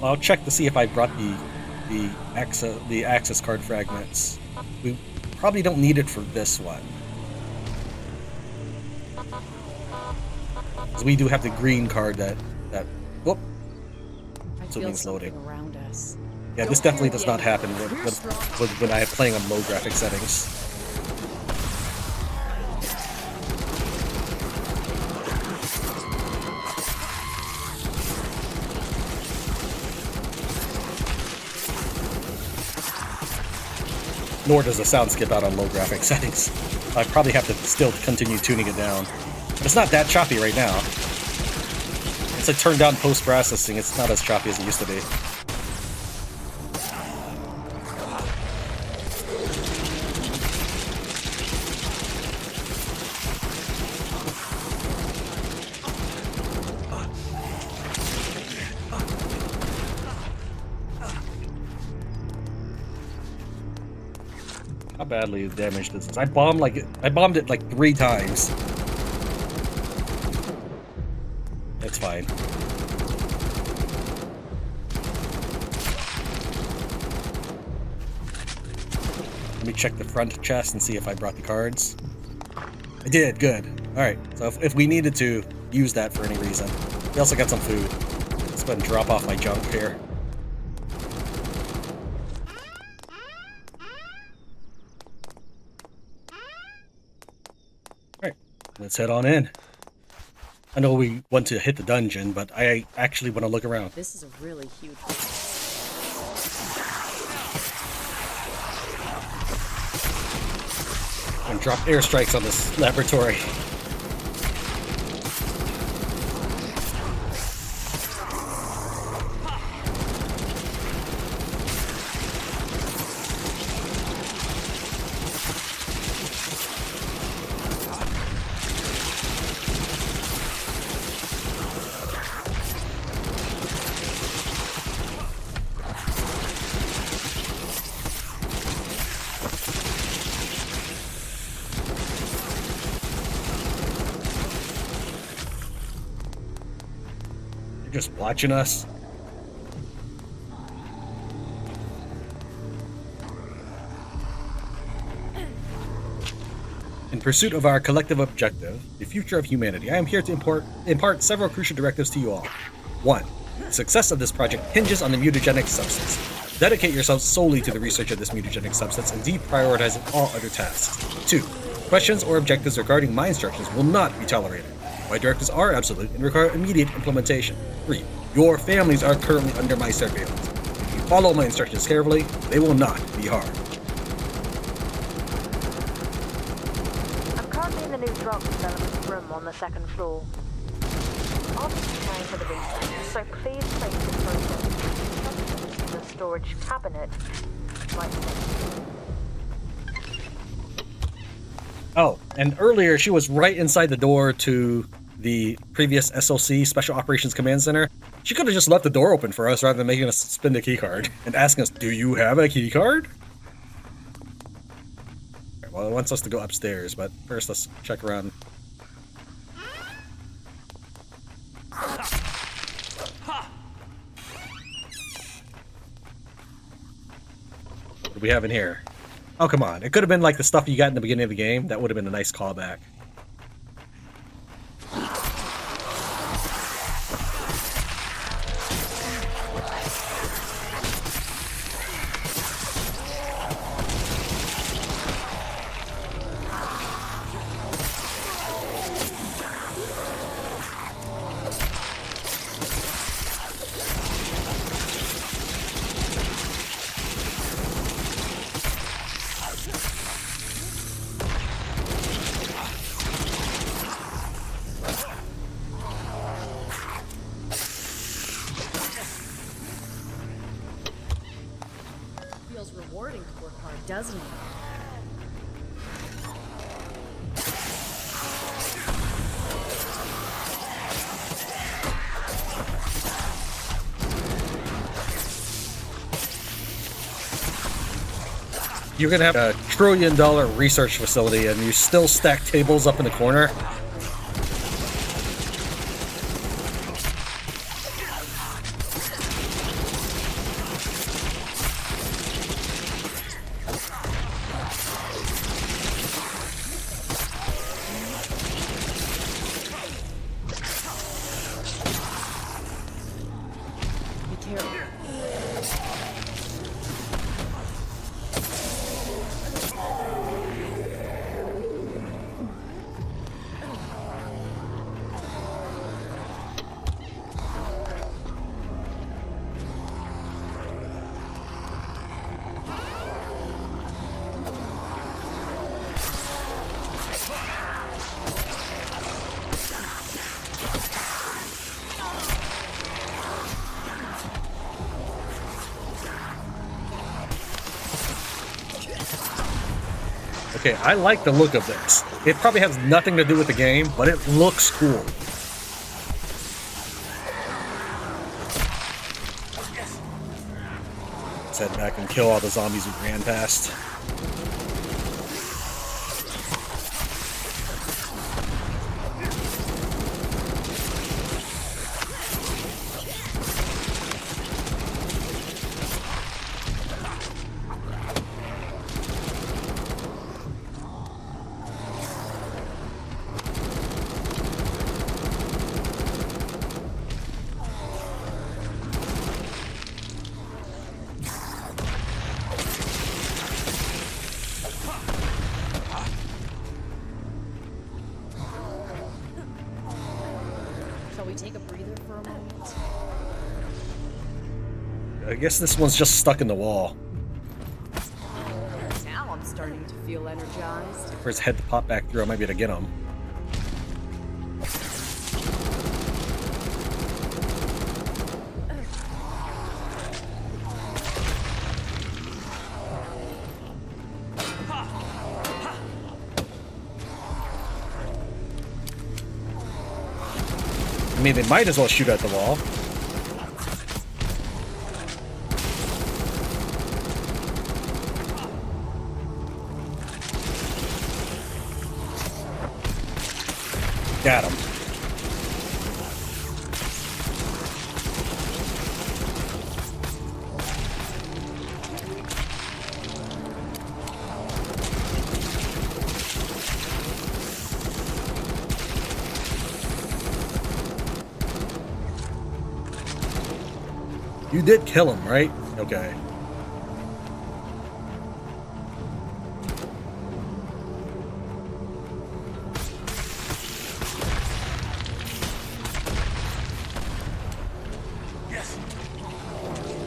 I'll check to see if I brought the access card fragments. We probably don't need it for this one, because we do have the green card that. Whoop. Something's loading. Around us. Yeah, this definitely does not happen when I am playing on low graphic settings. Nor does the sound skip out on low graphic settings. I probably have to still continue tuning it down. But it's not that choppy right now. It's like turned down post-processing. It's not as choppy as it used to be. How badly damaged is this? I bombed it like 3 times. It's fine. Let me check the front chest and see if I brought the cards. I did, good. Alright, so if we needed to use that for any reason. We also got some food. Let's go ahead and drop off my junk here. Let's head on in. I know we want to hit the dungeon, but I actually want to look around. This is a really huge And drop airstrikes on this laboratory. Just watching us. In pursuit of our collective objective, the future of humanity, I am here to impart several crucial directives to you all. 1. The success of this project hinges on the mutagenic substance. Dedicate yourselves solely to the research of this mutagenic substance and deprioritize all other tasks. 2. Questions or objectives regarding my instructions will not be tolerated. My directives are absolute and require immediate implementation. 3. Your families are currently under my surveillance. If you follow my instructions carefully, they will not be harmed. I'm currently in the new drug development room on the 2nd floor. I'll be preparing for the research, so please place the process in the storage cabinet right there. Oh, and earlier she was right inside the door to the previous SOC, Special Operations Command Center. She could have just left the door open for us rather than making us spin the keycard and asking us, do you have a keycard? Well, it wants us to go upstairs, but first let's check around. What do we have in here? Oh, come on. It could have been like the stuff you got in the beginning of the game. That would have been a nice callback. rewarding to work hard, doesn't it? You're gonna have a $1 trillion research facility and you still stack tables up in the corner? Okay, I like the look of this. It probably has nothing to do with the game, but it looks cool. Let's head back and kill all the zombies we ran past. Shall we take a breather for a moment? I guess this one's just stuck in the wall. Now I'm starting to feel energized. For his head to pop back through, I might be able to get him. I mean, they might as well shoot at the wall. Got him. You did kill him, right? Okay.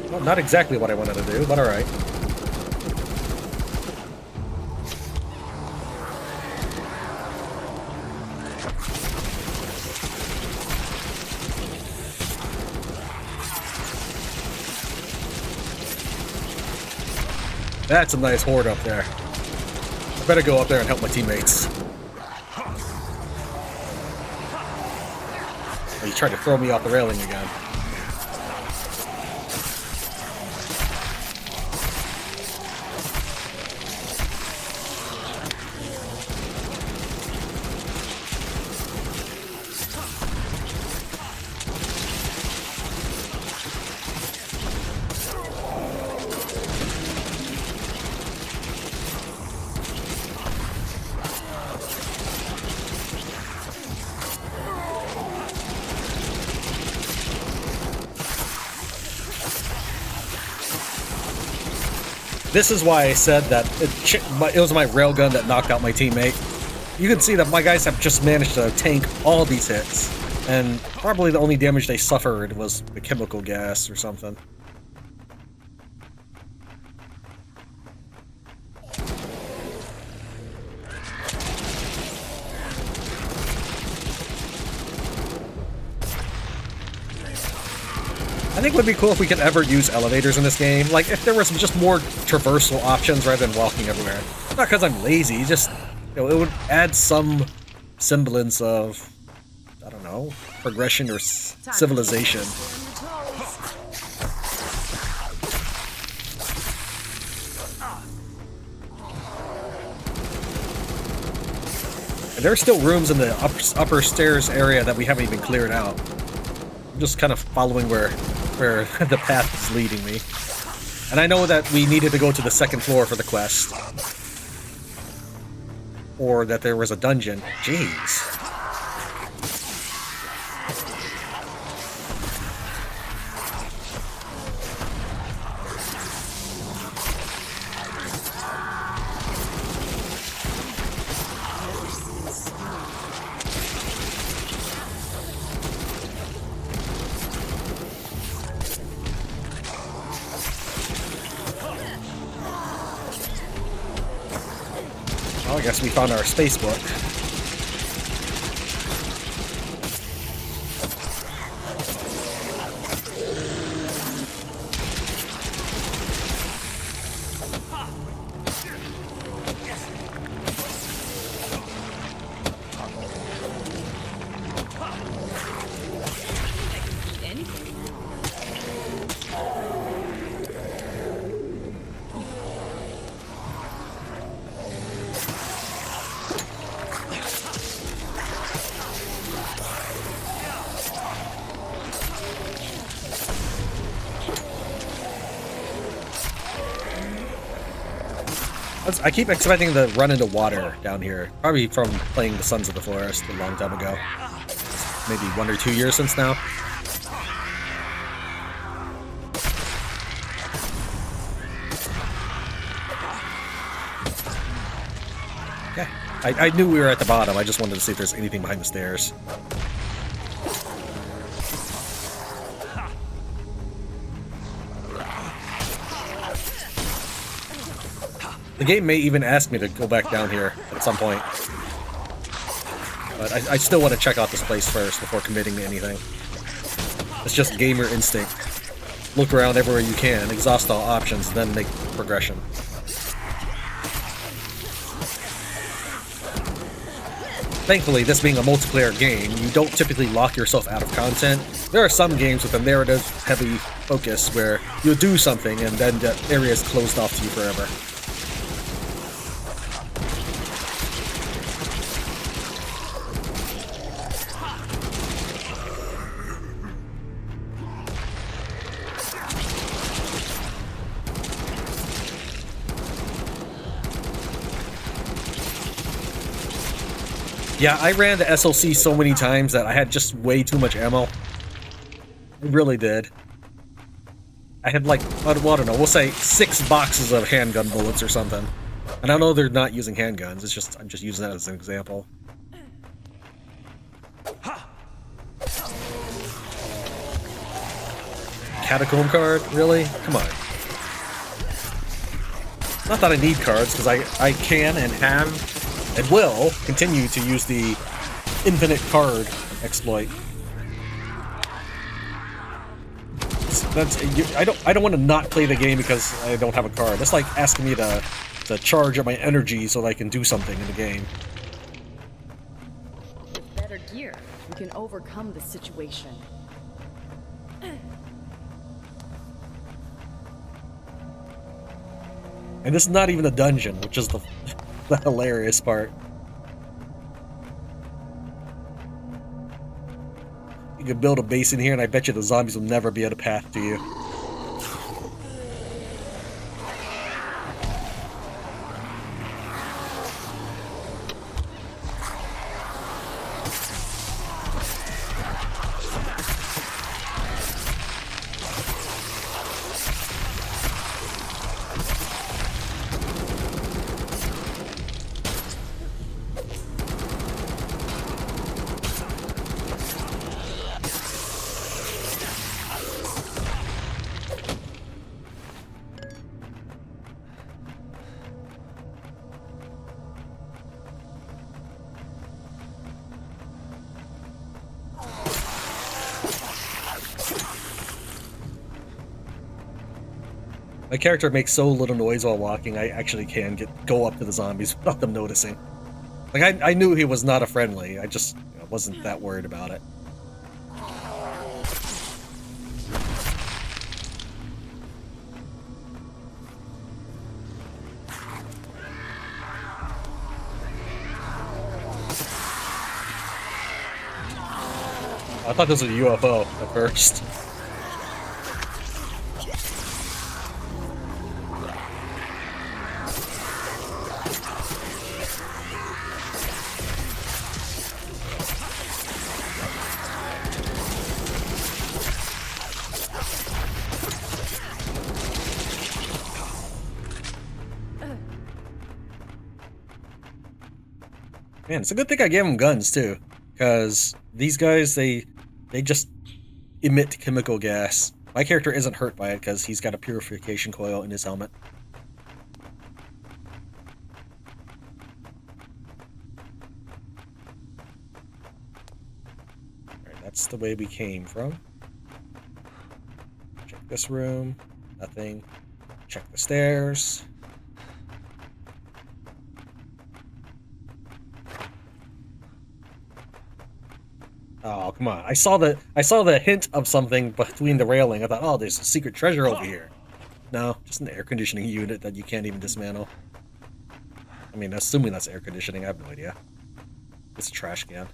Well, not exactly what I wanted to do, but alright. That's a nice horde up there. I better go up there and help my teammates. Oh, he tried to throw me off the railing again. This is why I said that it was my railgun that knocked out my teammate. You can see that my guys have just managed to tank all these hits, and probably the only damage they suffered was the chemical gas or something. I think it would be cool if we could ever use elevators in this game. Like, if there was just more traversal options rather than walking everywhere. Not because I'm lazy, just, you know, it would add some semblance of, I don't know, progression or civilization. And there are still rooms in the upper stairs area that we haven't even cleared out. I'm just kind of following where the path is leading me. And I know that we needed to go to the second floor for the quest. Or that there was a dungeon. Jeez. Well, I guess we found our space book. I keep expecting to run into water down here. Probably from playing the Sons of the Forest a long time ago. Maybe 1 or 2 years since now. Okay. I knew we were at the bottom. I just wanted to see if there's anything behind the stairs. The game may even ask me to go back down here at some point. But I still want to check out this place first before committing to anything. It's just gamer instinct. Look around everywhere you can, exhaust all options, then make progression. Thankfully, this being a multiplayer game, you don't typically lock yourself out of content. There are some games with a narrative-heavy focus where you'll do something and then the area is closed off to you forever. Yeah, I ran the SLC so many times that I had just way too much ammo. I really did. I had like, I don't know, we'll say 6 boxes of handgun bullets or something. And I know they're not using handguns, it's just, I'm just using that as an example. Catacomb card? Really? Come on. Not that I need cards, because I can and have and will continue to use the infinite card exploit. I don't want to not play the game because I don't have a card. That's like asking me to charge up my energy so that I can do something in the game. With better gear, we can overcome the situation. And this is not even a dungeon, which is the hilarious part. You could build a base in here and I bet you the zombies will never be able to path to you. My character makes so little noise while walking, I actually can go up to the zombies without them noticing. Like, I knew he was not a friendly, I just wasn't that worried about it. I thought this was a UFO at first. Man, it's a good thing I gave them guns too, because these guys, they just emit chemical gas. My character isn't hurt by it because he's got a purification coil in his helmet. Alright, that's the way we came from. Check this room. Nothing. Check the stairs. Oh, come on. I saw the hint of something between the railing. I thought, oh, there's a secret treasure over here. No, just an air conditioning unit that you can't even dismantle. I mean, assuming that's air conditioning, I have no idea. It's a trash can.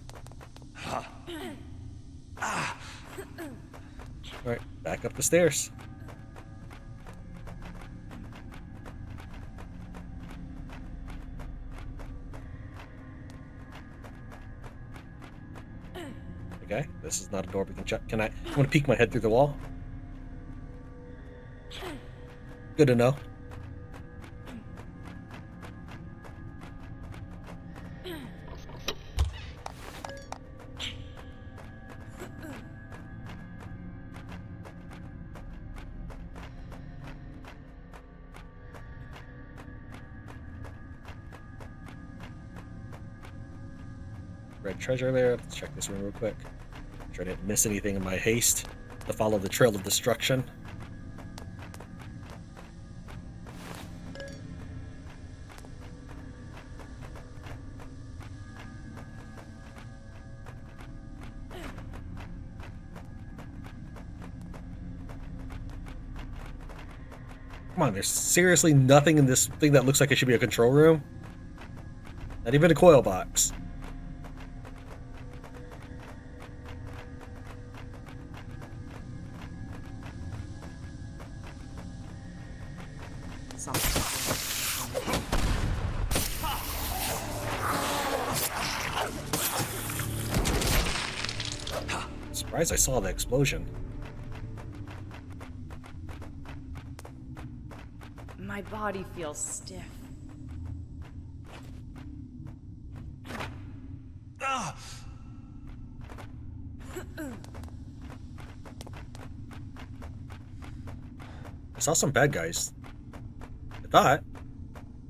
Alright, back up the stairs. Okay, this is not a door we can check. Can I? I'm gonna peek my head through the wall. Good to know. Red treasure there. Let's check this room real quick. Make sure I didn't miss anything in my haste to follow the trail of destruction. Come on, there's seriously nothing in this thing that looks like it should be a control room? Not even a coil box. Surprised I saw the explosion. My body feels stiff. I saw some bad guys. I thought.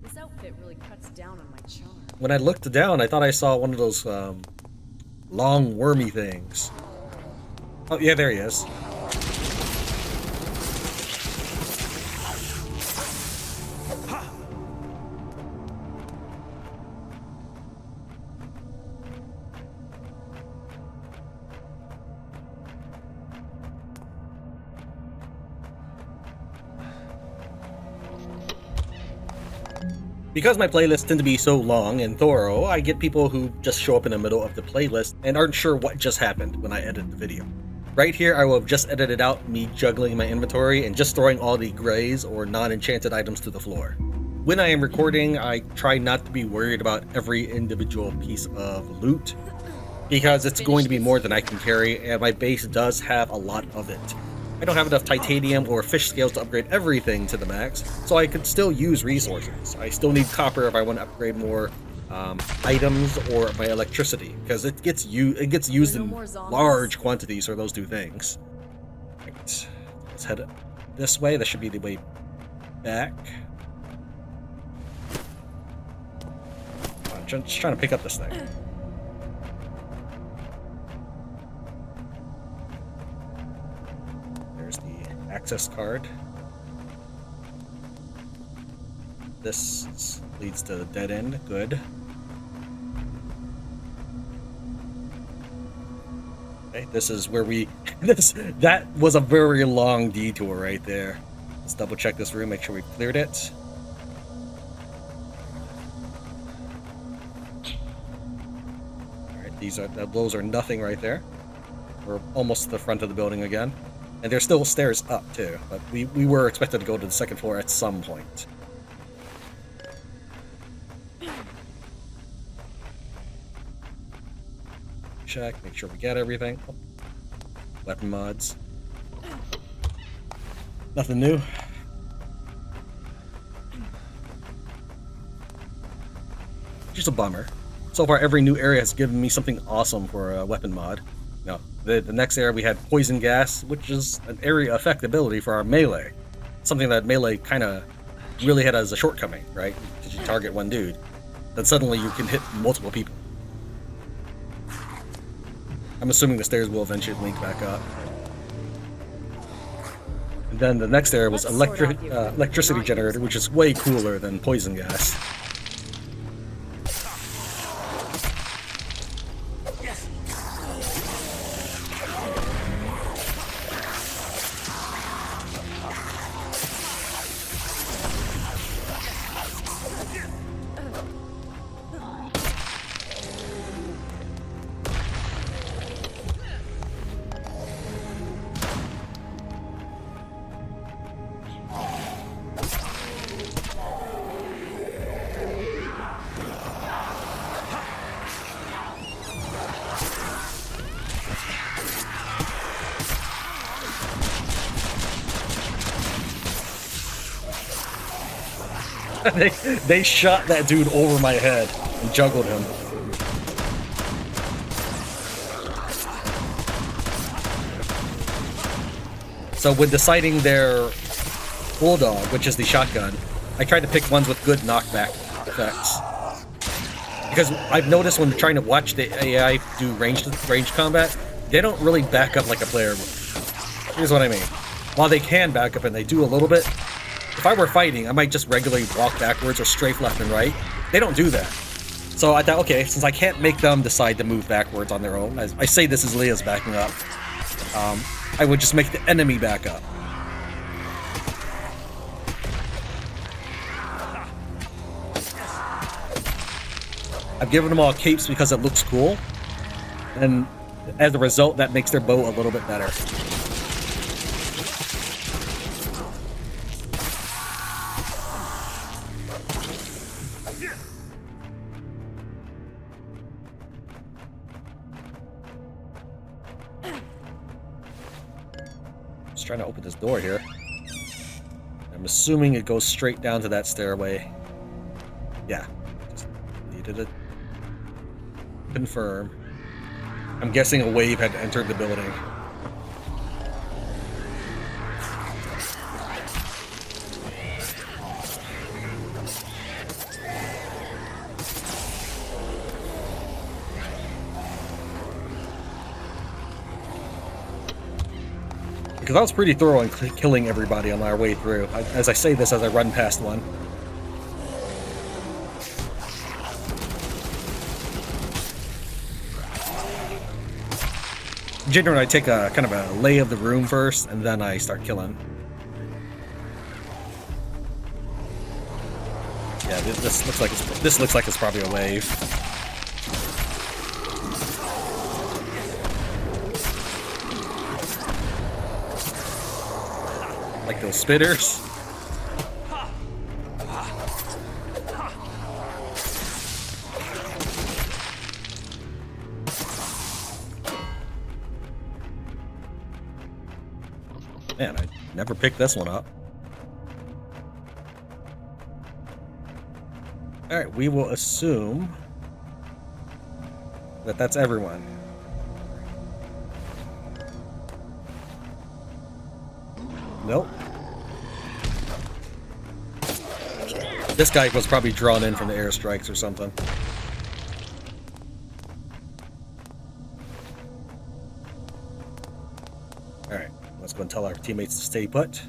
This outfit really cuts down on my charm. When I looked down, I thought I saw one of those long wormy things. Oh yeah, there he is. Because my playlists tend to be so long and thorough, I get people who just show up in the middle of the playlist and aren't sure what just happened when I edit the video. Right here, I will have just edited out me juggling my inventory and just throwing all the grays or non-enchanted items to the floor. When I am recording, I try not to be worried about every individual piece of loot, because it's going to be more than I can carry, and my base does have a lot of it. I don't have enough titanium or fish scales to upgrade everything to the max, so I could still use resources. I still need copper if I want to upgrade more items or my electricity, because it gets used in large quantities for those two things. Right. Let's head this way. This should be the way back. I'm just trying to pick up this thing. There's the access card. This leads to the dead end. Good. Okay, this is where we... that was a very long detour right there. Let's double check this room, make sure we cleared it. Alright, those are nothing right there. We're almost to the front of the building again. And there's still stairs up too, but we were expected to go to the second floor at some point. Check, make sure we get everything. Oh. Weapon mods. Nothing new. Just a bummer. So far, every new area has given me something awesome for a weapon mod. No, the next area we had poison gas, which is an area effect ability for our melee. Something that melee kind of really had as a shortcoming, right? Because you target one dude, then suddenly you can hit multiple people. I'm assuming the stairs will eventually link back up. And then the next area was electricity generator, which is way cooler than poison gas. they shot that dude over my head and juggled him. So when deciding their bulldog, which is the shotgun, I tried to pick ones with good knockback effects. Because I've noticed when trying to watch the AI do ranged combat, they don't really back up like a player would. Here's what I mean. While they can back up and they do a little bit, if I were fighting, I might just regularly walk backwards or strafe left and right. They don't do that. So I thought, okay, since I can't make them decide to move backwards on their own, I say this is Leah's backing up, I would just make the enemy back up. I've given them all capes because it looks cool, and as a result, that makes their bow a little bit better. Just trying to open this door here. I'm assuming it goes straight down to that stairway. Yeah, just needed it. Confirm. I'm guessing a wave had entered the building. Because I was pretty thorough in killing everybody on our way through. As I say this as I run past one. Generally, I take a kind of a lay of the room first, and then I start killing. Yeah, this looks like it's probably a wave. Like those spitters. Man, I never picked this one up. Alright, we will assume that that's everyone. Nope. This guy was probably drawn in from the airstrikes or something. Alright, let's go and tell our teammates to stay put.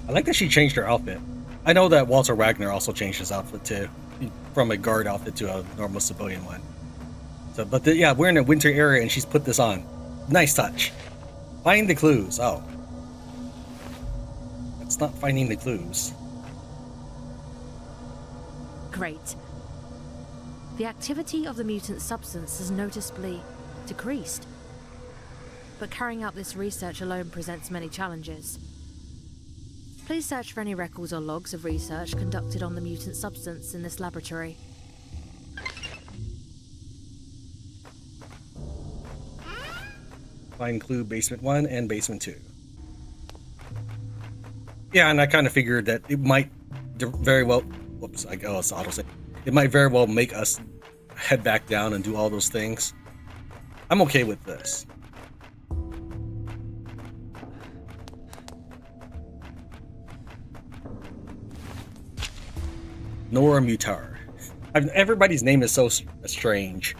I like that she changed her outfit. I know that Walter Wagner also changed his outfit too, from a guard outfit to a normal civilian one. So, but yeah, we're in a winter area and she's put this on. Nice touch. Find the clues. Oh. That's not finding the clues. Great. The activity of the mutant substance has noticeably decreased. But carrying out this research alone presents many challenges. Please search for any records or logs of research conducted on the mutant substance in this laboratory. Find clue basement 1 and basement 2. Yeah, and I kind of figured that it might very well... Whoops, it's auto-save. It might very well make us head back down and do all those things. I'm okay with this. Nora Mutare. Everybody's name is so strange.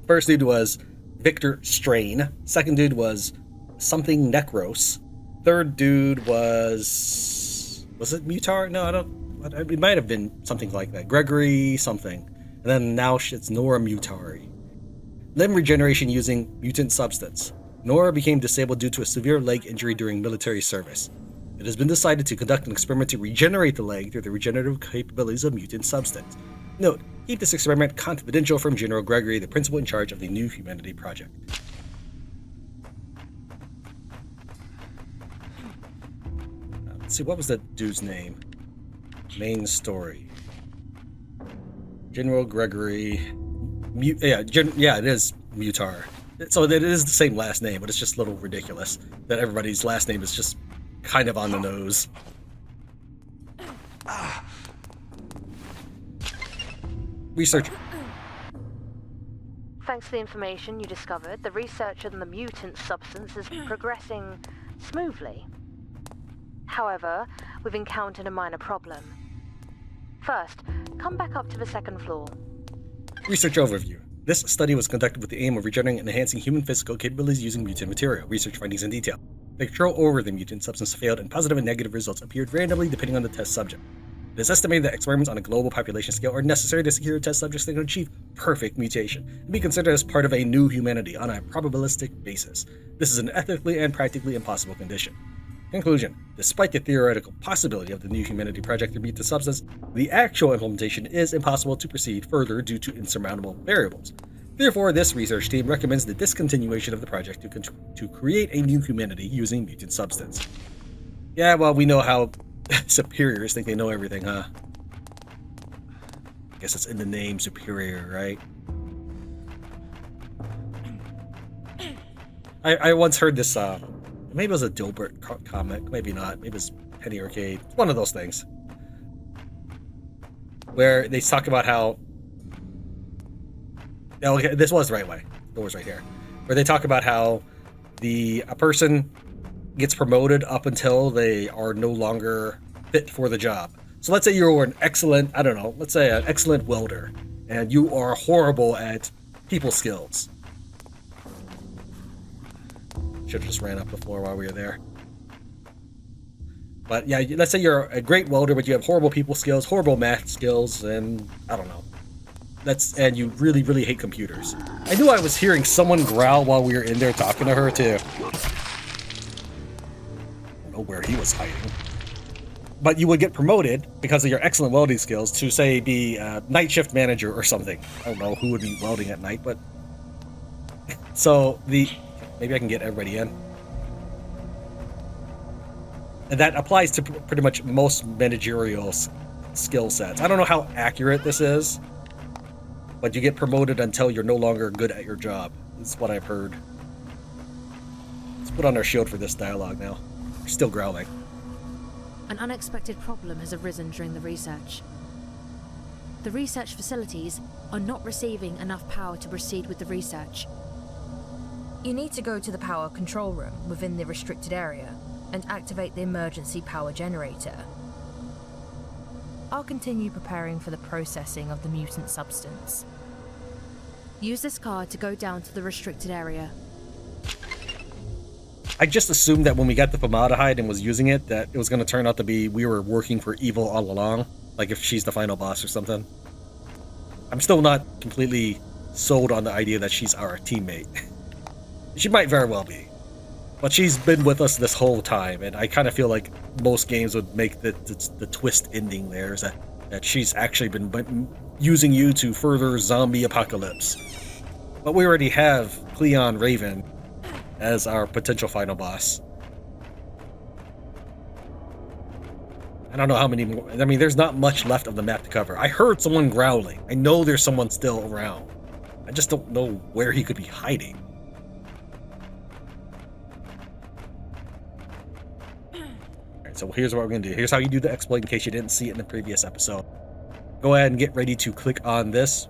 First dude was Victor Strain. Second dude was something Necros. Third dude was it Mutar? No, I don't. It might have been something like that. Gregory something. And then now it's Nora Mutare. Limb regeneration using mutant substance. Nora became disabled due to a severe leg injury during military service. It has been decided to conduct an experiment to regenerate the leg through the regenerative capabilities of mutant substance. Note, keep this experiment confidential from General Gregory, the principal in charge of the New Humanity Project. Let's see, what was that dude's name? Main story. General Gregory... yeah, it is Mutar. So it is the same last name, but it's just a little ridiculous that everybody's last name is just kind of on the nose. Research. Thanks to the information you discovered, the research on the mutant substance is progressing smoothly. However, we've encountered a minor problem. First, come back up to the second floor. Research overview. This study was conducted with the aim of regenerating and enhancing human physical capabilities using mutant material. Research findings in detail. The control over the mutant substance failed, and positive and negative results appeared randomly depending on the test subject. It is estimated that experiments on a global population scale are necessary to secure test subjects that can achieve perfect mutation and be considered as part of a new humanity on a probabilistic basis. This is an ethically and practically impossible condition. Conclusion. Despite the theoretical possibility of the new humanity project to meet the substance, the actual implementation is impossible to proceed further due to insurmountable variables. Therefore, this research team recommends the discontinuation of the project to create a new humanity using mutant substance. Yeah, well, we know how superiors think they know everything, huh? I guess it's in the name superior, right? I once heard this, maybe it was a Dilbert comic, maybe not, maybe it was Penny Arcade, one of those things, where they talk about how, okay, this was the right way, it was right here, where they talk about how a person gets promoted up until they are no longer fit for the job. So let's say you were an excellent, I don't know, let's say an excellent welder, and you are horrible at people skills. Should have just ran up the floor while we were there. But yeah, let's say you're a great welder, but you have horrible people skills, horrible math skills, and I don't know. And you really, really hate computers. I knew I was hearing someone growl while we were in there talking to her too. I don't know where he was hiding. But you would get promoted because of your excellent welding skills to, say, be a night shift manager or something. I don't know who would be welding at night, but so maybe I can get everybody in. And that applies to pretty much most managerial skill sets. I don't know how accurate this is, but you get promoted until you're no longer good at your job. That's what I've heard. Let's put on our shield for this dialogue now. We're still growling. An unexpected problem has arisen during the research. The research facilities are not receiving enough power to proceed with the research. You need to go to the power control room within the restricted area and activate the emergency power generator. I'll continue preparing for the processing of the mutant substance. Use this card to go down to the restricted area. I just assumed that when we got the formaldehyde and was using it, that it was going to turn out to be we were working for evil all along. Like if she's the final boss or something. I'm still not completely sold on the idea that she's our teammate. She might very well be. But she's been with us this whole time, and I kind of feel like most games would make the twist ending there is that she's actually been using you to further zombie apocalypse. But we already have Cleon Raven as our potential final boss. I don't know how many more. I mean, there's not much left of the map to cover. I heard someone growling. I know there's someone still around. I just don't know where he could be hiding. Alright, so here's what we're going to do. Here's how you do the exploit in case you didn't see it in the previous episode. Go ahead and get ready to click on this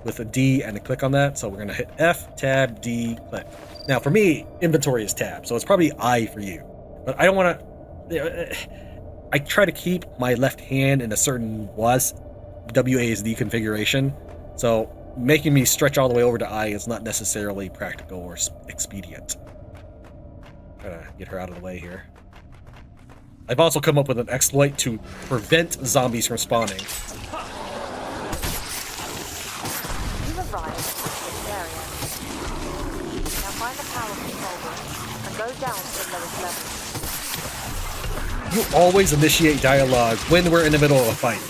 with a D and a click on that. So we're going to hit F, tab, D, click. Now for me, inventory is tab, so it's probably I for you. But I don't want to... I try to keep my left hand in a certain WASD configuration, so making me stretch all the way over to I is not necessarily practical or expedient. Try to get her out of the way here. I've also come up with an exploit to prevent zombies from spawning. You've arrived at this area. Now find the power control room and go down to the lowest level. You always initiate dialogue when we're in the middle of a fight.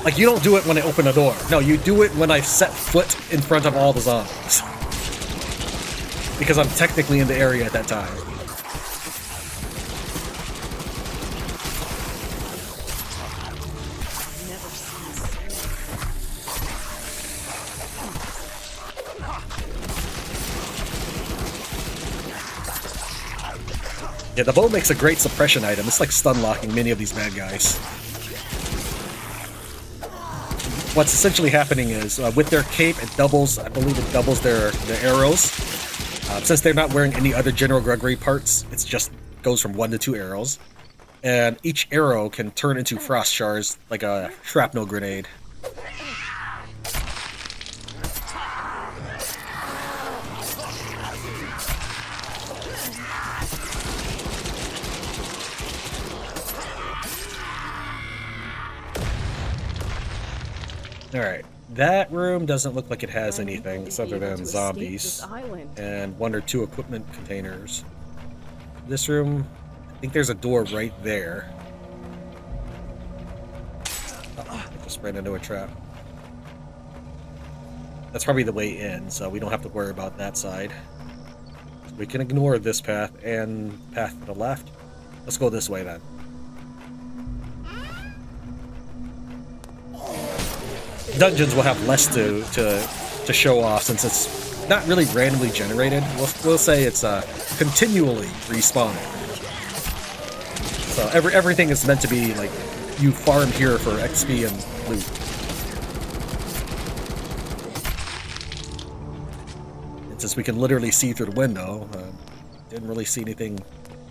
Like, you don't do it when I open a door. No, you do it when I set foot in front of all the zombies. Because I'm technically in the area at that time. Yeah, the bow makes a great suppression item. It's like stun locking many of these bad guys. What's essentially happening is, with their cape, it doubles, I believe it doubles their arrows. Since they're not wearing any other General Gregory parts, it's just goes from 1 to 2 arrows. And each arrow can turn into frost shards, like a shrapnel grenade. Alright, that room doesn't look like it has anything other than zombies and 1 or 2 equipment containers. This room, I think there's a door right there. Oh, I just ran into a trap. That's probably the way in, so we don't have to worry about that side. We can ignore this path and path to the left. Let's go this way then. Dungeons will have less to show off since it's not really randomly generated. We'll say it's continually respawning. So everything is meant to be like you farm here for XP and loot. And since we can literally see through the window, didn't really see anything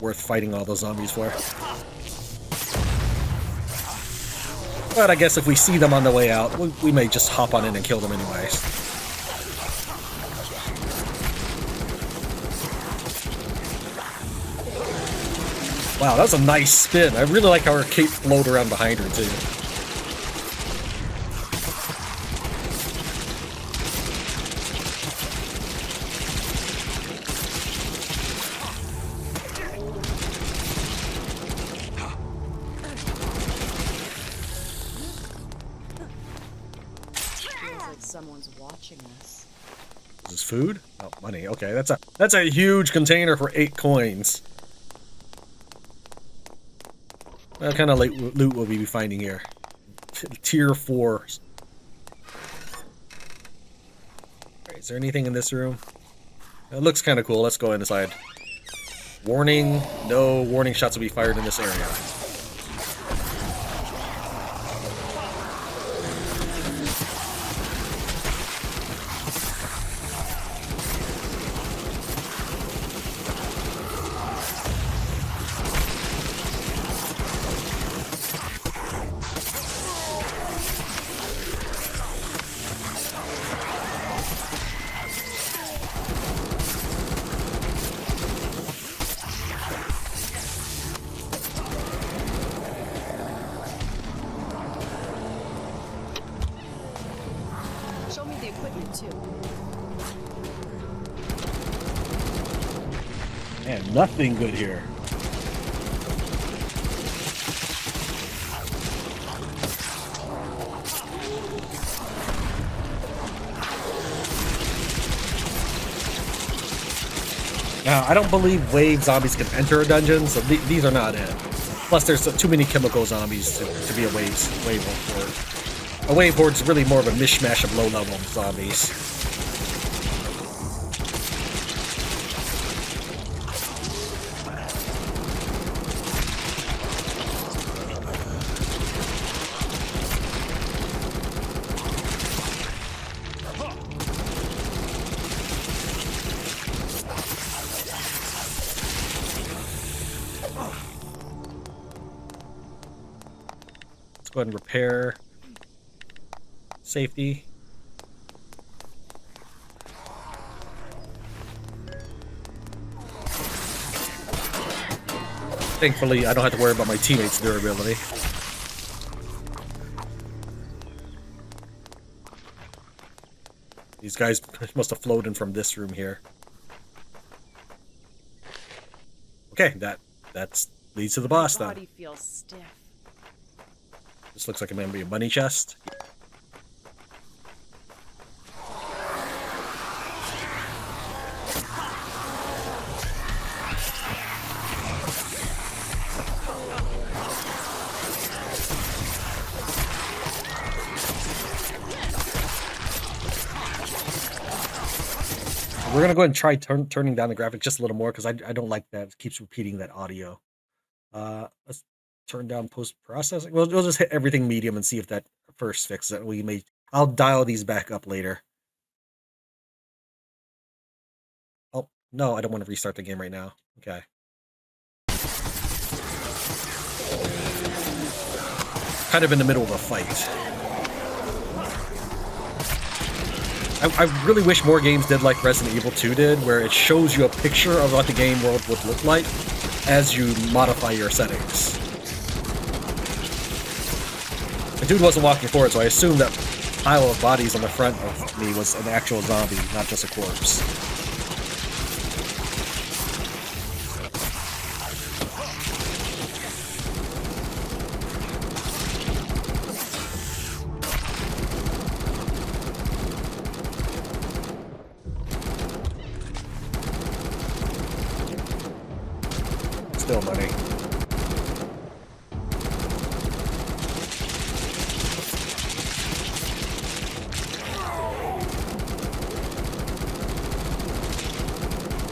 worth fighting all those zombies for. But I guess if we see them on the way out, we may just hop on in and kill them anyways. Wow, that was a nice spin. I really like how her cape flowed around behind her, too. Someone's watching us. Is this food? Oh, money. Okay, that's a huge container for 8 coins. What kind of loot will we be finding here? Tier 4. Alright, is there anything in this room? It looks kind of cool. Let's go inside. Warning: no warning shots will be fired in this area. Show me the equipment too. Man, nothing good here. Now, I don't believe wave zombies can enter a dungeon, so these are not it. Plus, there's too many chemical zombies to be a wave horde. A wave horde's really more of a mishmash of low-level zombies. Go ahead and repair. Safety. Thankfully, I don't have to worry about my teammates' durability. These guys must have flowed in from this room here. Okay, that's leads to the boss then. My body feels stiff. This looks like it might be a money chest. we're gonna go ahead and try turning down the graphics just a little more because I don't like that. It keeps repeating that audio. Let's turn down post-processing. We'll just hit everything medium and see if that first fixes it. I'll dial these back up later. Oh, no, I don't want to restart the game right now. Okay. Kind of in the middle of a fight. I really wish more games did like Resident Evil 2 did, where it shows you a picture of what the game world would look like as you modify your settings. The dude wasn't walking forward, so I assumed that pile of bodies on the front of me was an actual zombie, not just a corpse. Still money.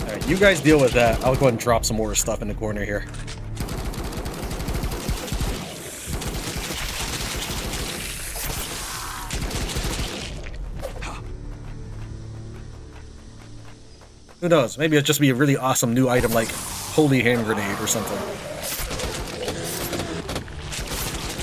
Alright, you guys deal with that. I'll go ahead and drop some more stuff in the corner here. Who knows? Maybe it'll just be a really awesome new item like Holy Hand Grenade or something.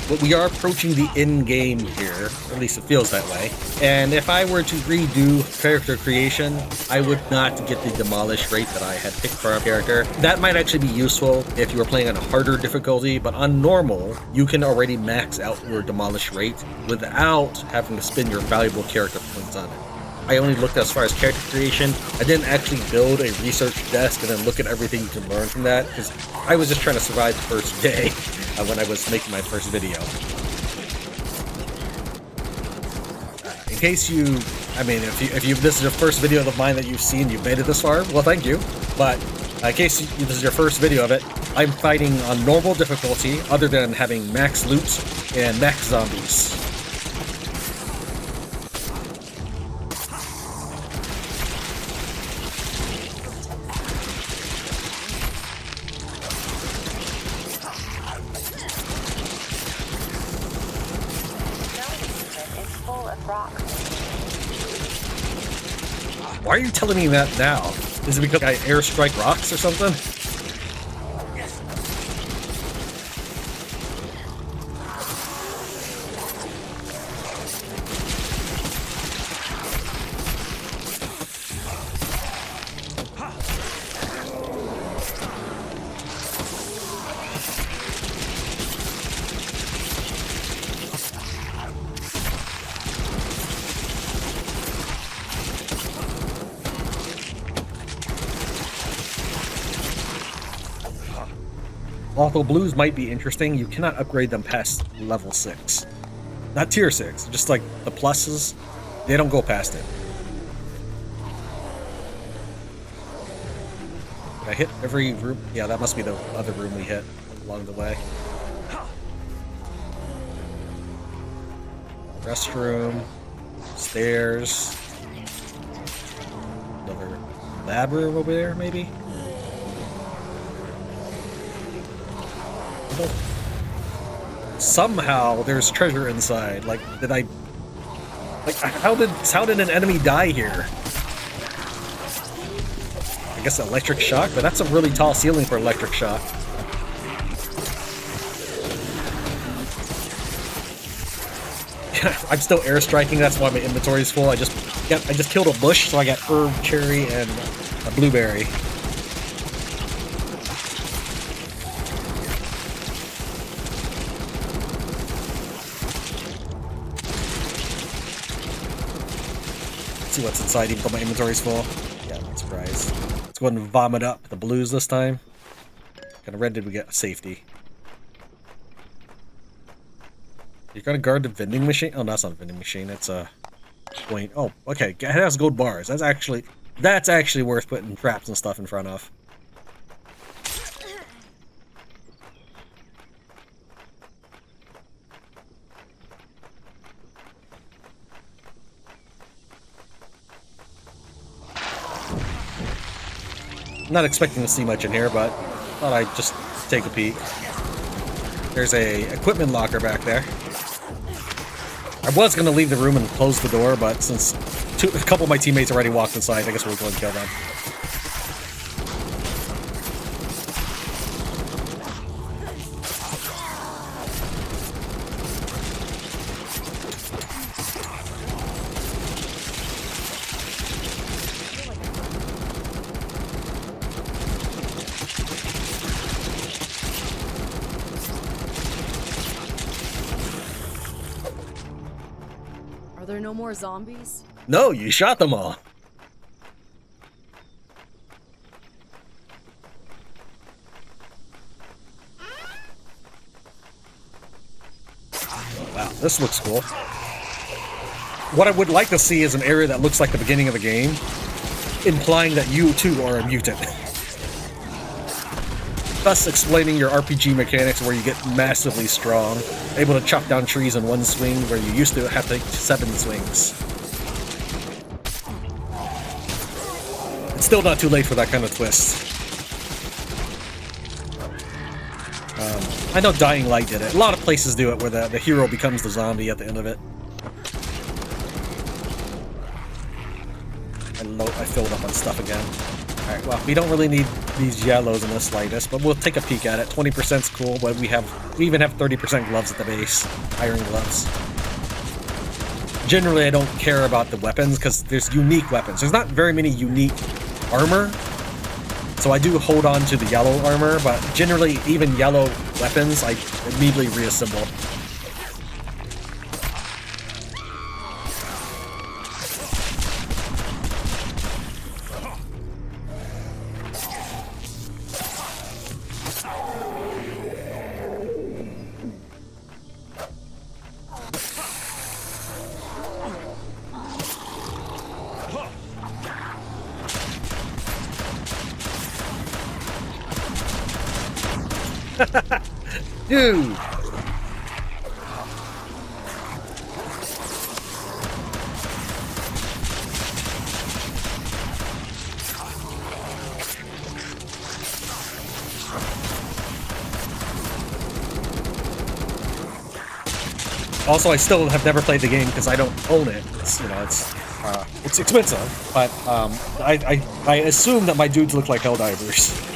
But we are approaching the end game here, at least it feels that way. And if I were to redo character creation, I would not get the demolish rate that I had picked for our character. That might actually be useful if you were playing on a harder difficulty, but on normal, you can already max out your demolish rate without having to spend your valuable character points on it. I only looked as far as character creation. I didn't actually build a research desk and then look at everything you can learn from that, because I was just trying to survive the first day when I was making my first video. In case you, I mean, if this is your first video of mine that you've seen, you've made it this far, well, thank you. But in case this is your first video of it, I'm fighting on normal difficulty, other than having max loot and max zombies. Why are you telling me that now? Is it because I airstrike rocks or something? Although blues might be interesting, you cannot upgrade them past level 6. Not tier 6, just like the pluses, they don't go past it. Did I hit every room? Yeah, that must be the other room we hit along the way. Restroom, stairs, another lab room over there, maybe? Somehow there's treasure inside. Like, how did an enemy die here? I guess electric shock, but that's a really tall ceiling for electric shock. I'm still airstriking, that's why my inventory's full. I just killed a bush, so I got herb, cherry, and a blueberry. See what's inside even though my inventory's full. Yeah, I'm not surprised. Let's go ahead and vomit up the blues this time. What kind of red did we get? Safety. You're gonna guard the vending machine? Oh, no, that's not a vending machine. It's a point. Oh, okay. It has gold bars. That's actually worth putting traps and stuff in front of. Not expecting to see much in here, but thought I'd just take a peek. There's a equipment locker back there. I was gonna leave the room and close the door, but since a couple of my teammates already walked inside, I guess we'll go and kill them. Are there no more zombies? No, you shot them all. Wow, this looks cool. What I would like to see is an area that looks like the beginning of the game, implying that you too are a mutant. Thus explaining your RPG mechanics where you get massively strong, able to chop down trees in one swing where you used to have to take 7 swings. It's still not too late for that kind of twist. I know Dying Light did it. A lot of places do it where the hero becomes the zombie at the end of it. I filled up on stuff again. Alright, well, we don't really need these yellows in the slightest, but we'll take a peek at it. 20%'s cool, but we even have 30% gloves at the base. Iron gloves. Generally, I don't care about the weapons, because there's unique weapons. There's not very many unique armor, so I do hold on to the yellow armor, but generally, even yellow weapons, I immediately reassemble. Dude! Also, I still have never played the game because I don't own it. It's expensive, but I assume that my dudes look like Helldivers.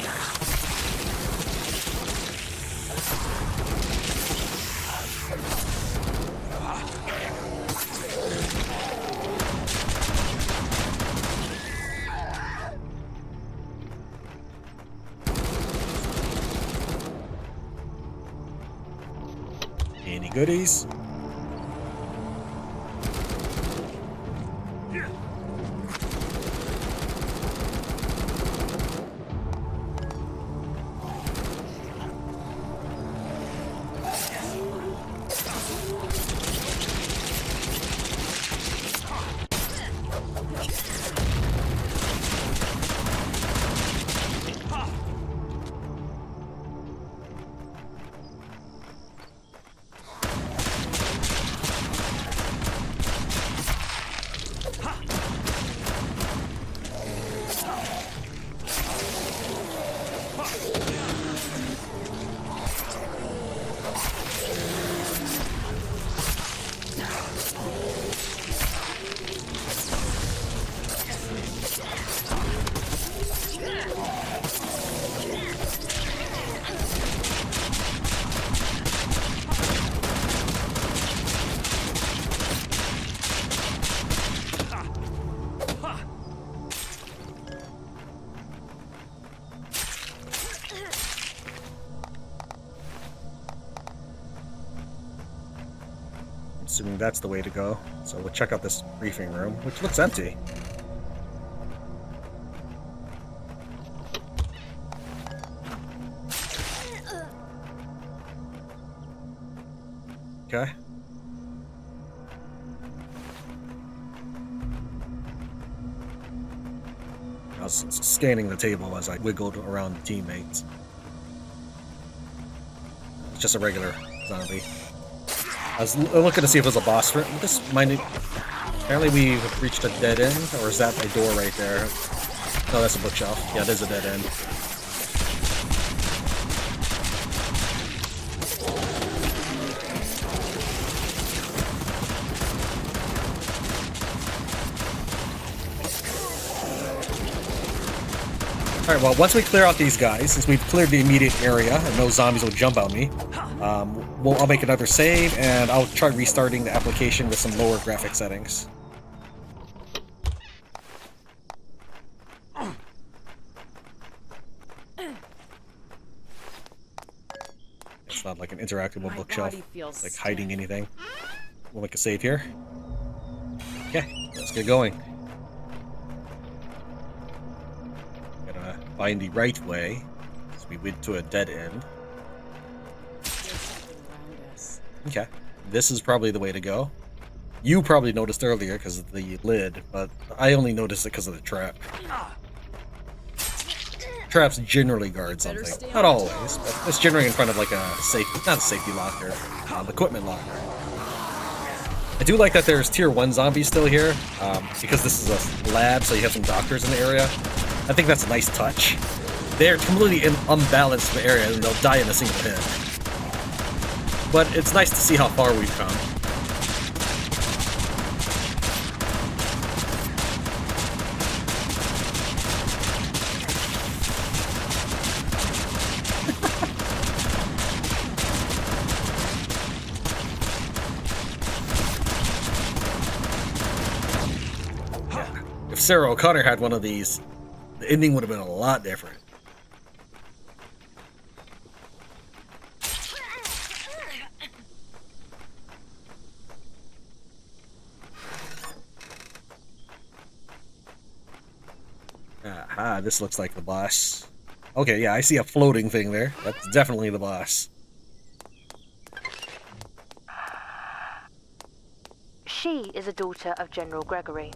Any goodies? Assuming that's the way to go. So we'll check out this briefing room, which looks empty. Okay. I was scanning the table as I wiggled around the teammates. It's just a regular zombie. I was looking to see if it was a boss for this might. Apparently we've reached a dead end, or is that a door right there? No, that's a bookshelf. Yeah, there's a dead end. Alright, well, once we clear out these guys, since we've cleared the immediate area and no zombies will jump on me, I'll make another save and I'll try restarting the application with some lower graphic settings. It's not like an interactable bookshelf, like hiding anything. We'll make a save here. Okay, let's get going. Gotta find the right way, because we went to a dead end. Okay, this is probably the way to go. You probably noticed earlier because of the lid, but I only noticed it because of the trap. Traps generally guard something. Not always, but it's generally in front of like a not a safety locker, equipment locker. I do like that there's tier 1 zombies still here, because this is a lab, so you have some doctors in the area. I think that's a nice touch. They're completely unbalanced in the area and they'll die in a single hit. But it's nice to see how far we've come. If Sarah O'Connor had one of these, the ending would have been a lot different. Aha, this looks like the boss. Okay, yeah, I see a floating thing there. That's definitely the boss. She is a daughter of General Gregory.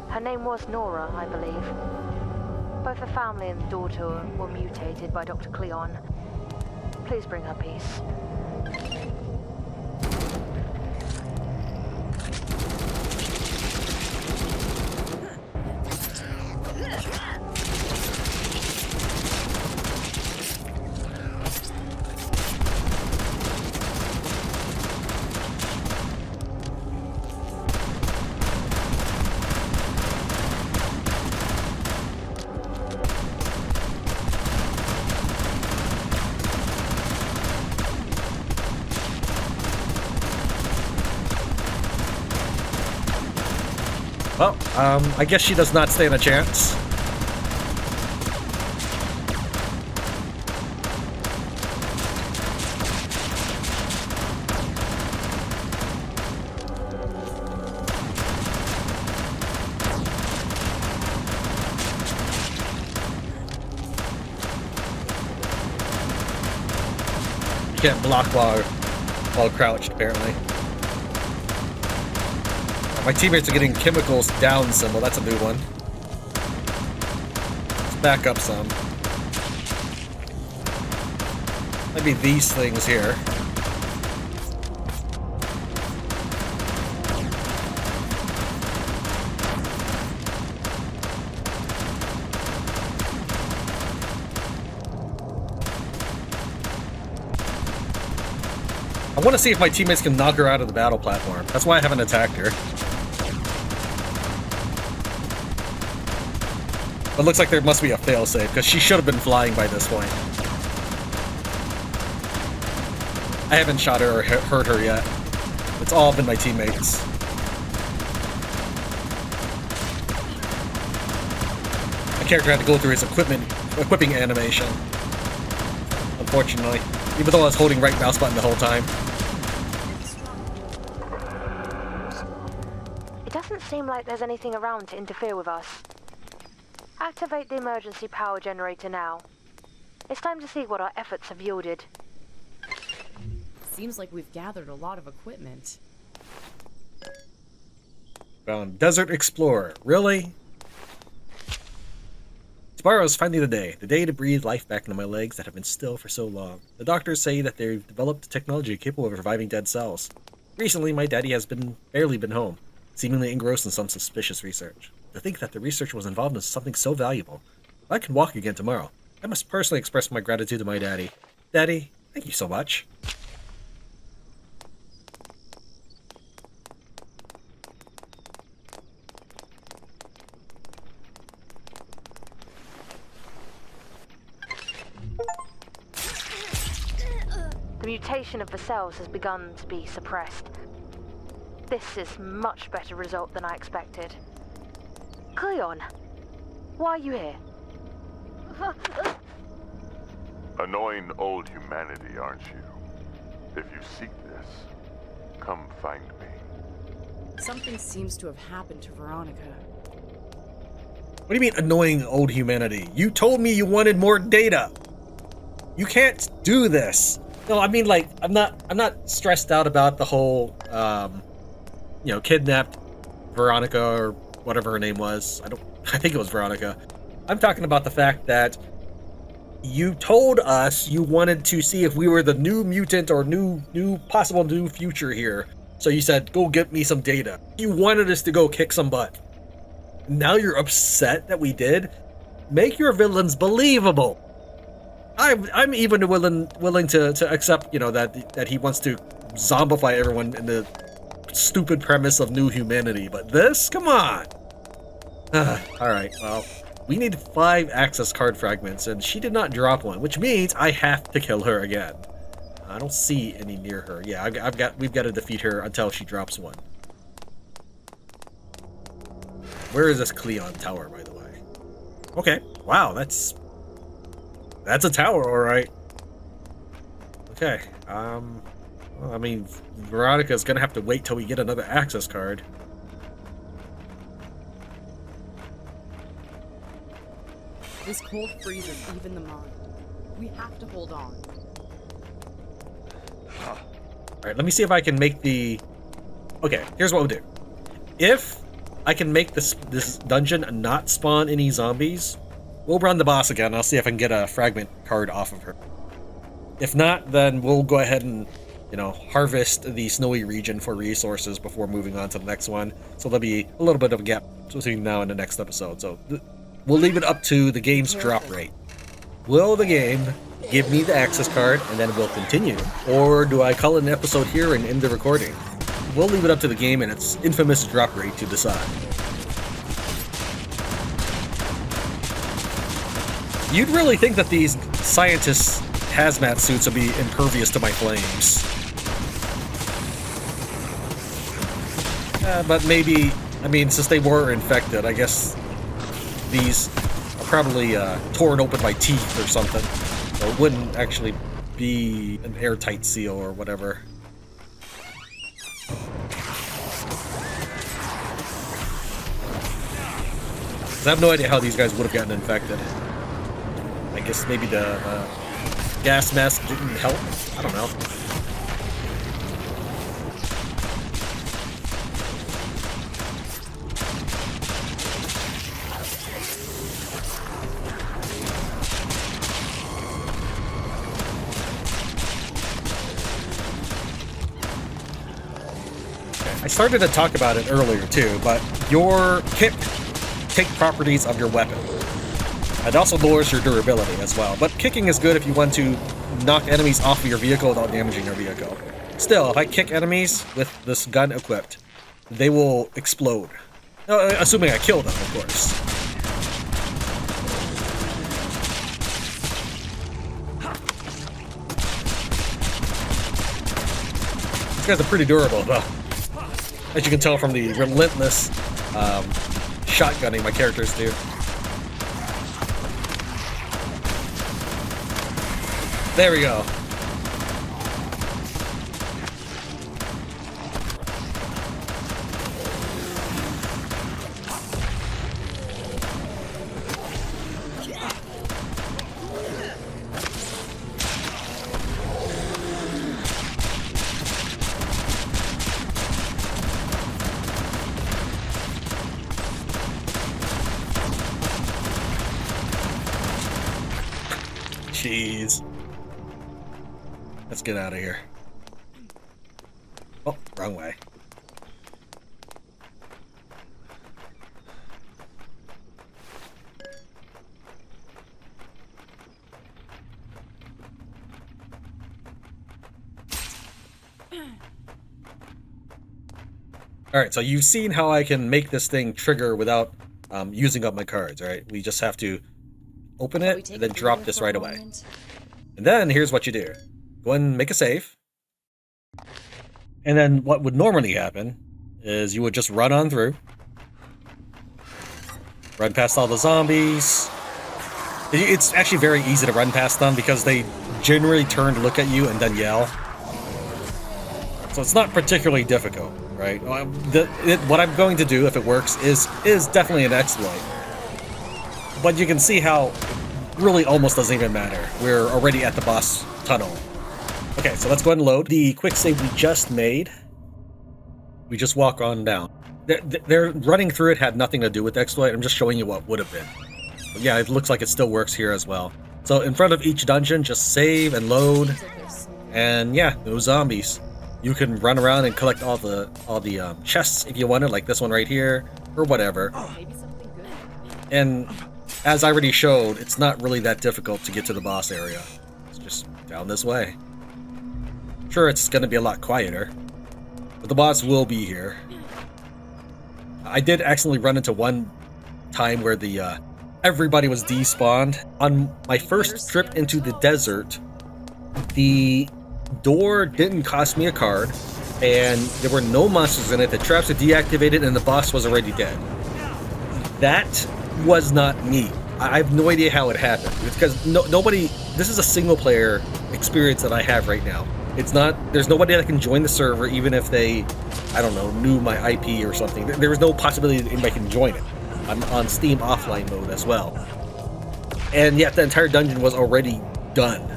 Her name was Nora, I believe. Both the family and the daughter were mutated by Dr. Cleon. Please bring her peace. Well, I guess she does not stand a chance. You can't block while crouched, apparently. My teammates are getting chemicals down symbol. That's a new one. Let's back up some. Maybe these things here. I want to see if my teammates can knock her out of the battle platform. That's why I haven't attacked her. It looks like there must be a failsafe, because she should have been flying by this point. I haven't shot her or hurt her yet. It's all been my teammates. My character had to go through his equipping animation. Unfortunately. Even though I was holding right mouse button the whole time. It doesn't seem like there's anything around to interfere with us. Activate the emergency power generator now. It's time to see what our efforts have yielded. Seems like we've gathered a lot of equipment. Found Desert Explorer. Really? Tomorrow's finally the day to breathe life back into my legs that have been still for so long. The doctors say that they've developed technology capable of reviving dead cells. Recently, my daddy has barely been home, seemingly engrossed in some suspicious research. To think that the research was involved in something so valuable. If I can walk again tomorrow, I must personally express my gratitude to my daddy. Daddy, thank you so much. The mutation of the cells has begun to be suppressed. This is much better result than I expected. Cleon, why are you here? Annoying old humanity, aren't you? If you seek this, come find me. Something seems to have happened to Veronica. What do you mean, annoying old humanity? You told me you wanted more data. You can't do this. No, I mean, like, I'm not stressed out about the whole, kidnapped Veronica or whatever her name was. I think it was Veronica. I'm talking about the fact that you told us you wanted to see if we were the new mutant or possible new future here. So you said, go get me some data. You wanted us to go kick some butt. Now you're upset that we did? Make your villains believable. I'm even willing to accept, that he wants to zombify everyone in the stupid premise of new humanity, but this? Come on! Alright, well, we need 5 access card fragments, and she did not drop one, which means I have to kill her again. I don't see any near her. Yeah, we've got to defeat her until she drops one. Where is this Cleon tower, by the way? Okay, wow, that's a tower, alright. Okay, well, I mean, Veronica's gonna have to wait till we get another access card. This cold freezes even the mind. We have to hold on. Alright, let me see if I can make the... Okay, here's what we'll do. If I can make this dungeon not spawn any zombies, we'll run the boss again. I'll see if I can get a fragment card off of her. If not, then we'll go ahead and, harvest the snowy region for resources before moving on to the next one. So there'll be a little bit of a gap between now and the next episode. So we'll leave it up to the game's drop rate. Will the game give me the access card and then we'll continue? Or do I call it an episode here and end the recording? We'll leave it up to the game and its infamous drop rate to decide. You'd really think that these scientists' hazmat suits would be impervious to my flames. But maybe, since they were infected, I guess these are probably torn open by teeth or something. So it wouldn't actually be an airtight seal or whatever. I have no idea how these guys would have gotten infected. I guess maybe the gas mask didn't help. I don't know. I started to talk about it earlier too, but your kick take properties of your weapon. It also lowers your durability as well, but kicking is good if you want to knock enemies off of your vehicle without damaging your vehicle. Still, if I kick enemies with this gun equipped, they will explode. Assuming I kill them, of course. These guys are pretty durable, though. As you can tell from the relentless shotgunning my characters do. There we go. Jeez. Let's get out of here. Oh, wrong way. Alright, so you've seen how I can make this thing trigger without using up my cards, right? We just have to open it and then drop this right away. And then here's what you do. Go ahead and make a save. And then what would normally happen is you would just run on through. Run past all the zombies. It's actually very easy to run past them because they generally turn to look at you and then yell. So it's not particularly difficult, right? What I'm going to do, if it works, is definitely an exploit. But you can see how it really almost doesn't even matter. We're already at the boss tunnel. Okay, so let's go ahead and load. The quick save we just made, we just walk on down. They're running through it had nothing to do with the exploit. I'm just showing you what would have been. But yeah, it looks like it still works here as well. So in front of each dungeon, just save and load. And yeah, no zombies. You can run around and collect all the chests if you wanted, like this one right here, or whatever. And as I already showed, it's not really that difficult to get to the boss area. It's just down this way. Sure, it's going to be a lot quieter, but the boss will be here. I did accidentally run into one time where the everybody was despawned. On my first trip into the desert, the door didn't cost me a card, and there were no monsters in it. The traps were deactivated, and the boss was already dead. That was not me. I have no idea how it happened, because nobody. This is a single player experience that I have right now. It's not. There's nobody that can join the server, even if they, I don't know, knew my IP or something. There was no possibility that anybody can join it. I'm on Steam offline mode as well, and yet the entire dungeon was already done.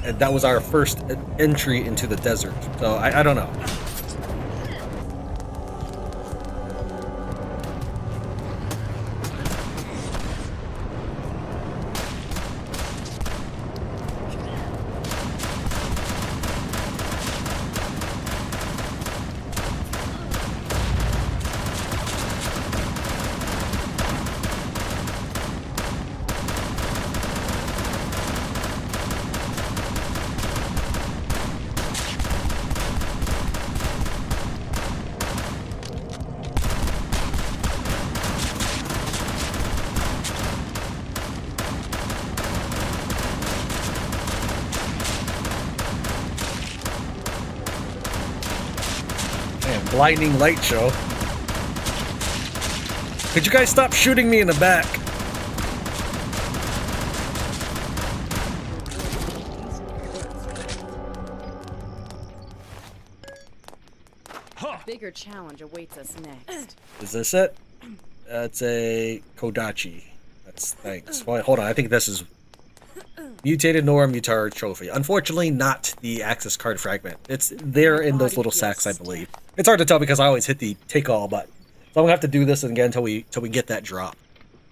And that was our first entry into the desert. So I don't know. Blinding light show. Could you guys stop shooting me in the back? A bigger challenge awaits us next. Is this it? That's a Kodachi. That's thanks. Well, hold on, I think this is mutated Nora Mutare trophy. Unfortunately, not the access card fragment. It's there in those little sacks, I believe. It's hard to tell because I always hit the take all button. So I'm gonna have to do this again until we get that drop.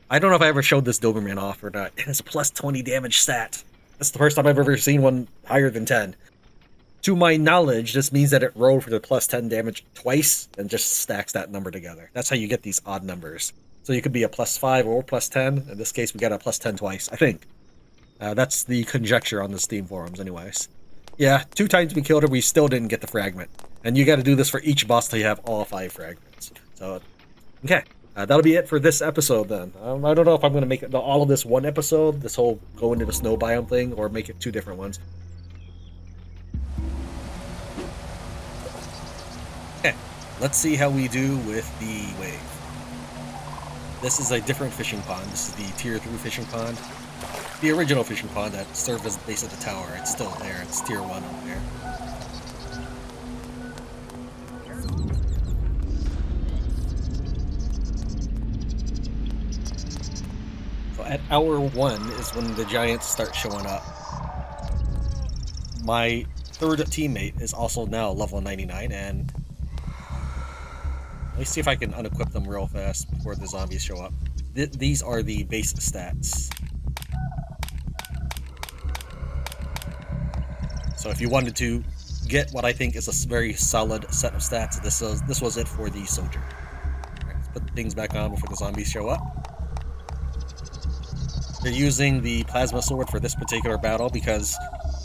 I don't know if I ever showed this Doberman off or not. It's a plus 20 damage stat. That's the first time I've ever seen one higher than 10. To my knowledge, this means that it rolled for the plus 10 damage twice and just stacks that number together. That's how you get these odd numbers. So you could be a plus 5 or plus 10. In this case, we got a plus 10 twice, I think. That's the conjecture on the Steam forums anyways. Yeah, 2 times we killed her, we still didn't get the fragment. And you gotta do this for each boss till you have all 5 fragments. So, okay. That'll be it for this episode then. I don't know if I'm gonna make all of this one episode, this whole go into the snow biome thing, or make it 2 different ones. Okay, let's see how we do with the wave. This is a different fishing pond. This is the tier 3 fishing pond. The original fishing pond that served as the base of the tower. It's still there. It's tier 1 over there. So at hour 1 is when the giants start showing up. My third teammate is also now level 99, and let me see if I can unequip them real fast before the zombies show up. These are the base stats. So if you wanted to get what I think is a very solid set of stats, this was it for the soldier. Right, let's put things back on before the zombies show up. They're using the plasma sword for this particular battle because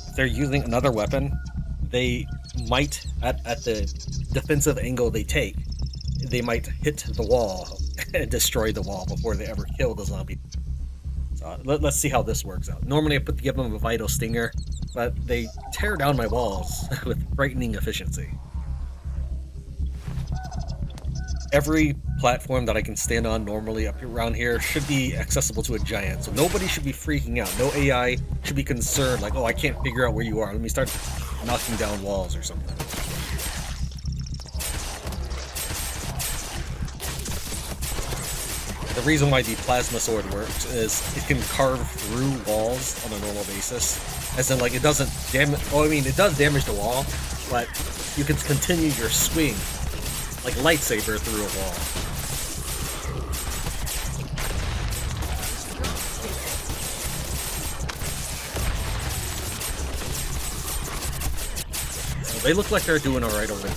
if they're using another weapon, they might, at the defensive angle they take, they might hit the wall and destroy the wall before they ever kill the zombie. So let's see how this works out. Normally I give them a vital stinger, but they tear down my walls with frightening efficiency. Every platform that I can stand on normally up around here should be accessible to a giant, so nobody should be freaking out. No AI should be concerned, like, oh, I can't figure out where you are. Let me start knocking down walls or something. The reason why the plasma sword works is it can carve through walls on a normal basis. As in, like, it doesn't damage. Oh, I mean, it does damage the wall, but you can continue your swing like lightsaber through a wall. So they look like they're doing alright over there.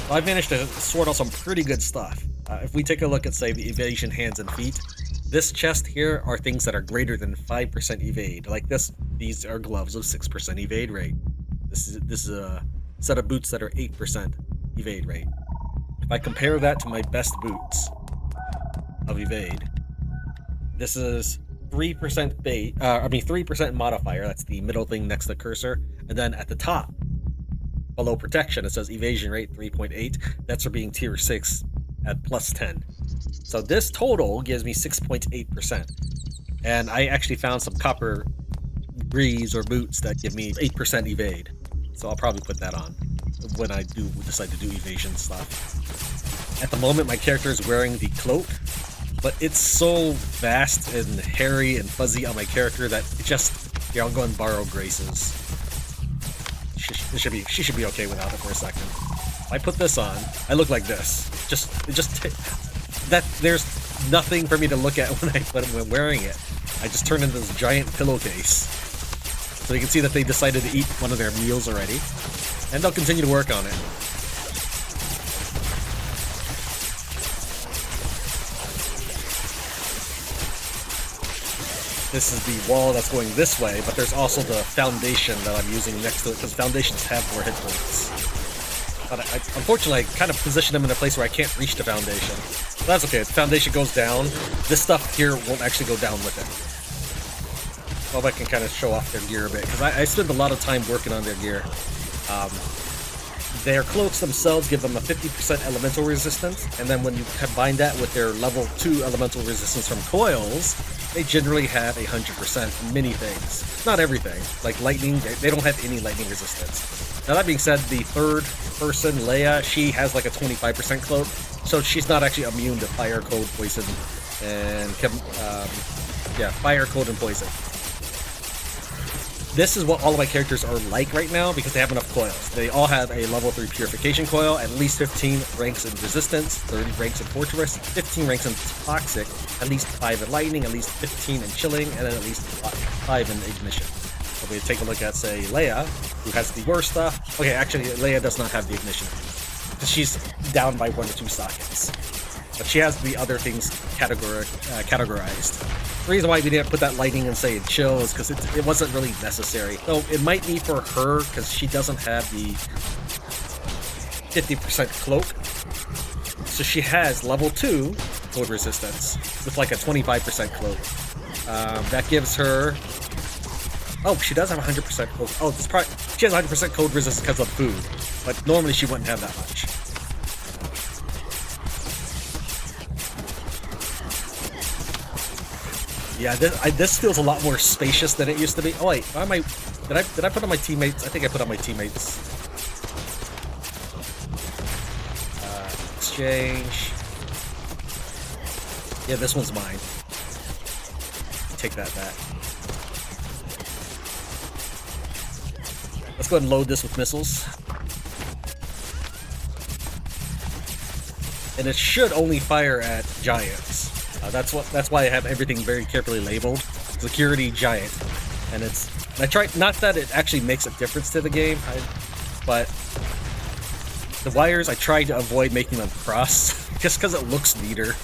Well, I've managed to sort out some pretty good stuff. If we take a look at, say, the evasion hands and feet, this chest here are things that are greater than 5% evade. Like this, these are gloves of 6% evade rate. This is a set of boots that are 8% evade rate. If I compare that to my best boots of evade, this is 3% modifier. That's the middle thing next to the cursor, and then at the top, below protection, it says evasion rate 3.8. That's for being tier 6 at plus 10. So this total gives me 6.8%, and I actually found some copper greaves or boots that give me 8% evade. So I'll probably put that on when I do decide to do evasion stuff. At the moment, my character is wearing the cloak, but it's so vast and hairy and fuzzy on my character that it just, yeah, I'll go and borrow Grace's. She should be okay without it for a second. If I put this on, I look like this. There's nothing for me to look at when I'm wearing it. I just turn into this giant pillowcase. So you can see that they decided to eat one of their meals already, and they'll continue to work on it. This is the wall that's going this way, but there's also the foundation that I'm using next to it, because foundations have more hit points. But unfortunately, I kind of position them in a place where I can't reach the foundation. But that's okay, if the foundation goes down, this stuff here won't actually go down with it. Well, I can kind of show off their gear a bit, because I spend a lot of time working on their gear. Their cloaks themselves give them a 50% elemental resistance, and then when you combine that with their level 2 elemental resistance from coils, they generally have 100% many things. Not everything. Like lightning, they don't have any lightning resistance. Now that being said, the third person, Leia, she has like a 25% cloak, so she's not actually immune to fire, cold, poison, and fire, cold, and poison. This is what all of my characters are like right now because they have enough coils. They all have a level 3 purification coil, at least 15 ranks in resistance, 30 ranks in fortress, 15 ranks in toxic, at least 5 in lightning, at least 15 in chilling, and then at least 5 in ignition. So we take a look at, say, Leia, who has the worst stuff. Okay, actually, Leia does not have the ignition, because she's down by 1 to 2 sockets. But she has the other things categorized. The reason why we didn't put that lightning and say chill is because it wasn't really necessary. So it might be for her because she doesn't have the 50% cloak. So she has level 2 cold resistance with like a 25% cloak. That gives her... Oh, she does have 100% cloak. Oh, she has 100% cold resistance because of food. But normally she wouldn't have that much. Yeah, this feels a lot more spacious than it used to be. Oh wait, did I put on my teammates? I think I put on my teammates. Exchange. Yeah, this one's mine. Take that back. Let's go ahead and load this with missiles. And it should only fire at giants. That's why I have everything very carefully labeled. Security giant, and I try not that it actually makes a difference to the game, but the wires I try to avoid making them cross just because it looks neater.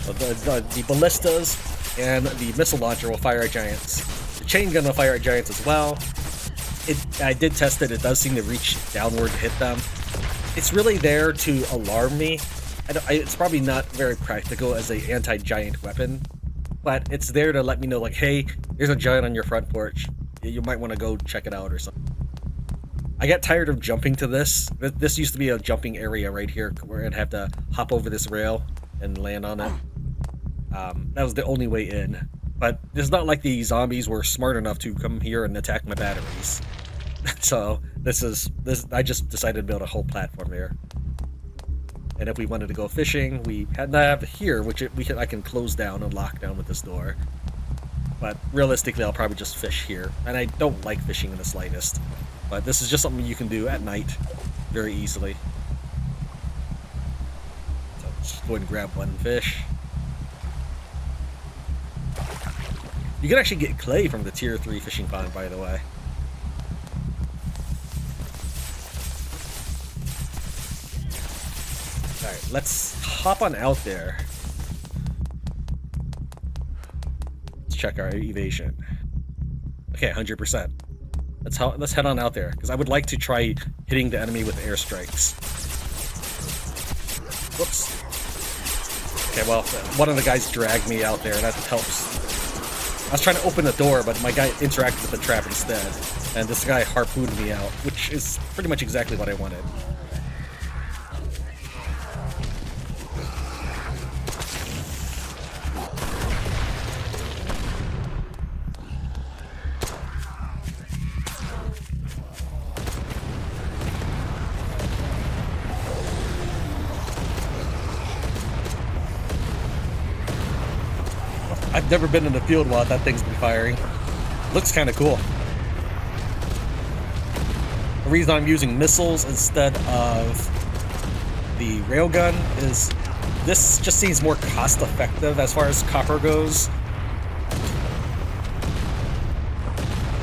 The ballistas and the missile launcher will fire at giants. The chain gun will fire at giants as well. I did test it. It does seem to reach downward to hit them. It's really there to alarm me. It's probably not very practical as a anti-giant weapon, but it's there to let me know, like, hey, there's a giant on your front porch. You might want to go check it out or something. I got tired of jumping to this. This used to be a jumping area right here where I'd have to hop over this rail and land on it. That was the only way in. But it's not like the zombies were smart enough to come here and attack my batteries. So I just decided to build a whole platform here. And if we wanted to go fishing, we had to have here, which I can close down and lock down with this door. But realistically, I'll probably just fish here. And I don't like fishing in the slightest. But this is just something you can do at night very easily. So just go ahead and grab one fish. You can actually get clay from the tier 3 fishing pond, by the way. Alright, let's hop on out there. Let's check our evasion. Okay, 100%. Let's head on out there, because I would like to try hitting the enemy with airstrikes. Whoops. Okay, well, one of the guys dragged me out there, that helps. I was trying to open the door, but my guy interacted with the trap instead. And this guy harpooned me out, which is pretty much exactly what I wanted. I've never been in the field while that thing's been firing. Looks kind of cool. The reason I'm using missiles instead of the railgun is this just seems more cost effective as far as copper goes.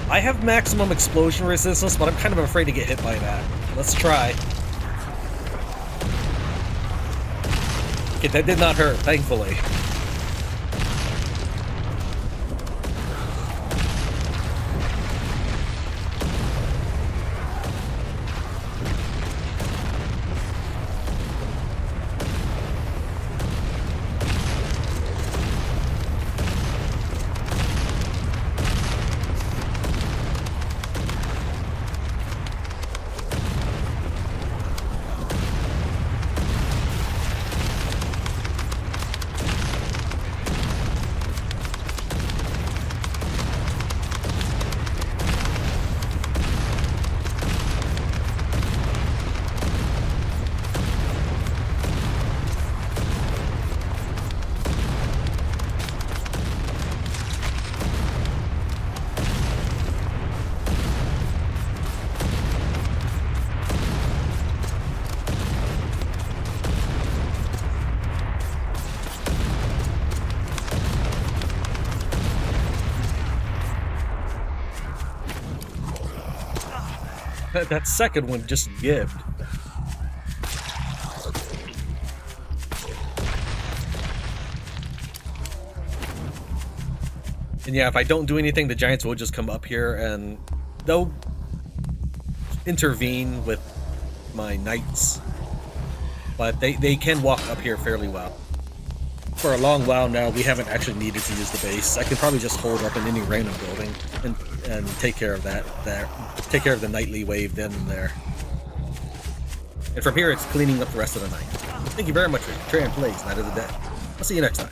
I have maximum explosion resistance, but I'm kind of afraid to get hit by that. Let's try. Okay, that did not hurt, thankfully. That second one just gived. And yeah, if I don't do anything, the giants will just come up here and they'll intervene with my knights. But they can walk up here fairly well. For a long while now, we haven't actually needed to use the base. I can probably just hold up in any random building and take care of that there. Take care of the nightly wave then and there. And from here, it's cleaning up the rest of the night. Thank you very much for Tran Plays Night of the Dead. I'll see you next time.